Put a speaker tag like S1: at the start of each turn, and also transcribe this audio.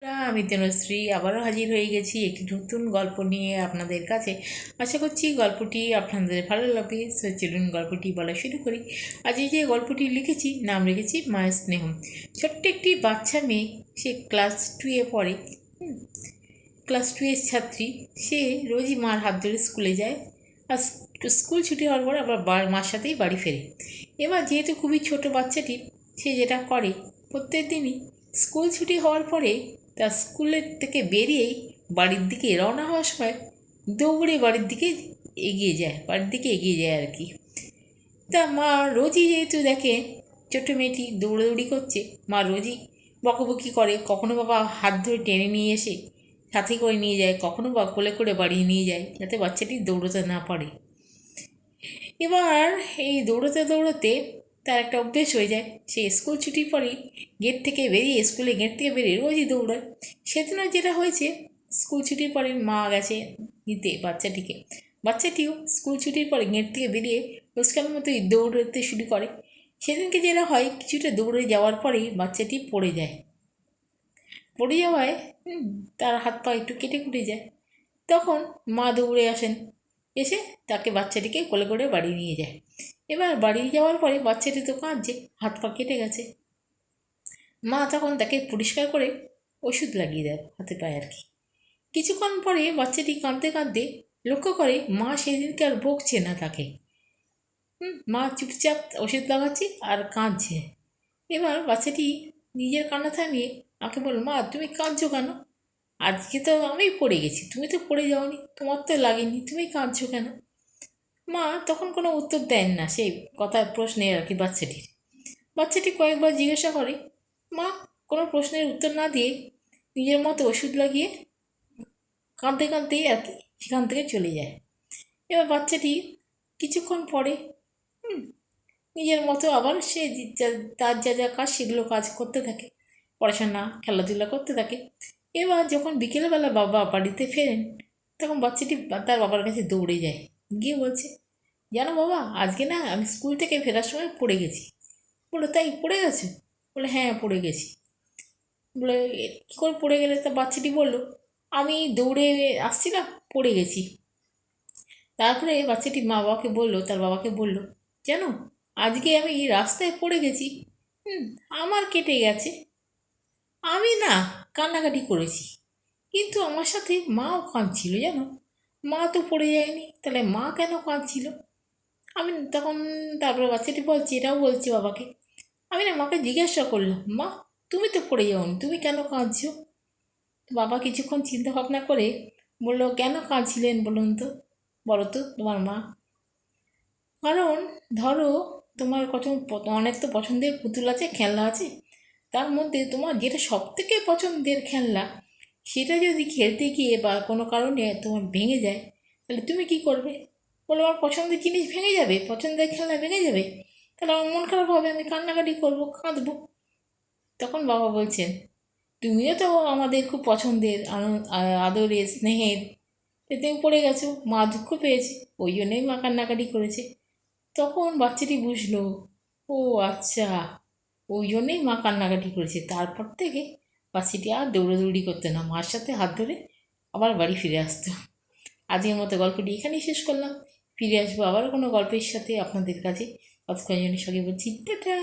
S1: আমি তনুশ্রী আবারও হাজির হয়ে গেছি একটি নতুন গল্প নিয়ে আপনাদের কাছে। আশা করছি গল্পটি আপনাদের ভালো লাগবে। চলুন গল্পটি বলা শুরু করি। আজ যে গল্পটি লিখেছি নাম রেখেছি মায়ের স্নেহ। ছোট্ট একটি বাচ্চা মেয়ে, সে ক্লাস 2-এ পড়ে। ক্লাস 2-এর ছাত্রী। সে রোজই মার হাত ধরে স্কুলে যায়, আর স্কুল ছুটি হওয়ার পর আবার মার সাথেই বাড়ি ফেরে। এবার যেহেতু খুবই ছোট বাচ্চাটি, সে যেটা করে প্রত্যেক দিনই স্কুল ছুটি হওয়ার পরে তার স্কুলের থেকে বেরিয়েই বাড়ির দিকে রওনা হওয়ার সময় দৌড়ে বাড়ির দিকে এগিয়ে যায় আর কি। তা মা রোজই যেহেতু দেখে ছোট্ট মেয়েটি দৌড়াদৌড়ি করছে, মা রোজই বকাবকি করে। কখনো বাবা হাত ধরে টেনে নিয়ে এসে সাথে করে নিয়ে যায়, কখনো বা কোলে করে বাড়িয়ে নিয়ে যায়, যাতে বাচ্চাটি দৌড়োতে না পারে। এবার এই দৌড়োতে দৌড়োতে তার একটা অভ্যেস হয়ে যায়। সে স্কুল ছুটির পরেই স্কুলের গেট থেকে বেরিয়ে রোজই দৌড়ায়। সেদিনও যেটা হয়েছে, স্কুল ছুটির পরে মা গেছে নিতে বাচ্চাটিও স্কুল ছুটির পরে গেট থেকে বেরিয়ে রোজকার মতোই দৌড়তে শুরু করে। সেদিনকে যেটা হয়, কিছুটা দৌড়ে যাওয়ার পরেই বাচ্চাটি পড়ে যাওয়ায় তার হাত পা একটু কেটে কুটে যায়। তখন মা দৌড়ে আসেন, এসে তাকে বাচ্চাটিকে কোলে করে বাড়ি নিয়ে যায়। এবার বাড়ি যাওয়ার পরে বাচ্চাটি তো কাঁদছে, হাত পা কেটে গেছে। মা তখন তাকে পরিষ্কার করে ওষুধ লাগিয়ে দেয় হাতে পায়ে আর কি। কিছুক্ষণ পরে বাচ্চাটি কাঁদতে কাঁদতে লক্ষ্য করে মা সেদিনকে আর বকছে না তাকে। মা চুপচাপ ওষুধ লাগাচ্ছে আর কাঁদছে। এবার বাচ্চাটি নিজের কান্না থামিয়ে আমাকে বলল, মা তুমি কাঁদছো কেন? আজকে তো আমি পড়ে গেছি, তুমি তো পড়ে যাওনি, তোমার তো লাগেনি, তুমি কাঁদছো কেন? মা তখন কোনো উত্তর দেন না সেই কথার প্রশ্নে আর কি। বাচ্চাটি কয়েকবার জিজ্ঞাসা করে, মা কোনো প্রশ্নের উত্তর না দিয়ে নিজের মতো ওষুধ লাগিয়ে কাঁদতে কাঁদতেই আর কি সেখান থেকে চলে যায়। এবার বাচ্চাটি কিছুক্ষণ পরে নিজের মতো আবার সে তার যা যা কাজ সেগুলো কাজ করতে থাকে, পড়াশোনা খেলাধুলা করতে থাকে। এবার যখন বিকেলবেলা বাবা বাড়িতে ফেরেন, তখন বাচ্চাটি তার বাবার কাছে দৌড়ে যায়, গিয়ে বলছে, জানো বাবা, আজকে না আমি স্কুল থেকে ফেরার সময় পড়ে গেছি। বলে, তাই পড়ে গেছো? বলে, হ্যাঁ পড়ে গেছি। বলে, কী করে পড়ে গেলে? তা বাচ্চাটি বলল, আমি দৌড়ে আসছিলাম, পড়ে গেছি। তারপরে বাচ্চাটি তার বাবাকে বলল, জানো আজকে আমি রাস্তায় পড়ে গেছি, আমার কেটে গেছে। আমি না কান্নাকাটি করেছি, কিন্তু আমার সাথে মাও কাঁদছিল, জানো। মা তো পড়ে যায়নি, তাহলে মা কেন কাঁদছিল? আমি তখন তারপরে বাচ্চাটি এটাও বলছে বাবাকে, আমি না মাকে জিজ্ঞাসা করলাম, মা তুমি তো পড়ে যাওনি, তুমি কেন কাঁদছো? বাবা কিছুক্ষণ চিন্তা ভাবনা করে বললো, কেন কাঁদছিলেন বলুন তো, বলো তো তোমার মা। কারণ ধরো, তোমার অনেক তো পছন্দের পুতুল আছে, খেলনা আছে, তার মধ্যে তোমার যেটা সব থেকে পছন্দের খেলনা, সেটা যদি খেলতে গিয়ে বা কোনো কারণে তোমার ভেঙে যায়, তাহলে তুমি কি করবে? বলো, আমার পছন্দের জিনিস ভেঙে যাবে, পছন্দের খেলনা ভেঙে যাবে, তাহলে আমার মন খারাপ হবে, আমি কান্নাকাটি করবো, কাঁদবো। তখন বাবা বলছেন, তুমিও তো আমাদের খুব পছন্দের, আদরের, স্নেহের, তুমি পড়ে গেছো, মা দুঃখ পেয়েছে, ওই জন্যই মা কান্নাকাটি করেছে। তখন বাচ্চাটি বুঝলো, ও আচ্ছা, ওই জন্যেই মা কান্নাকাটি করেছে। তারপর থেকে বাচ্চাটি আর দৌড়াদৌড়ি করতো না, মার সাথে হাত ধরে আবার বাড়ি ফিরে আসতো। আজকের মতো গল্পটি এখানেই শেষ করলাম। ফিরে আসবো আবার কোনো গল্পের সাথে আপনাদের কাছে। ততক্ষণ জন্য সঙ্গে বলছি টাটা।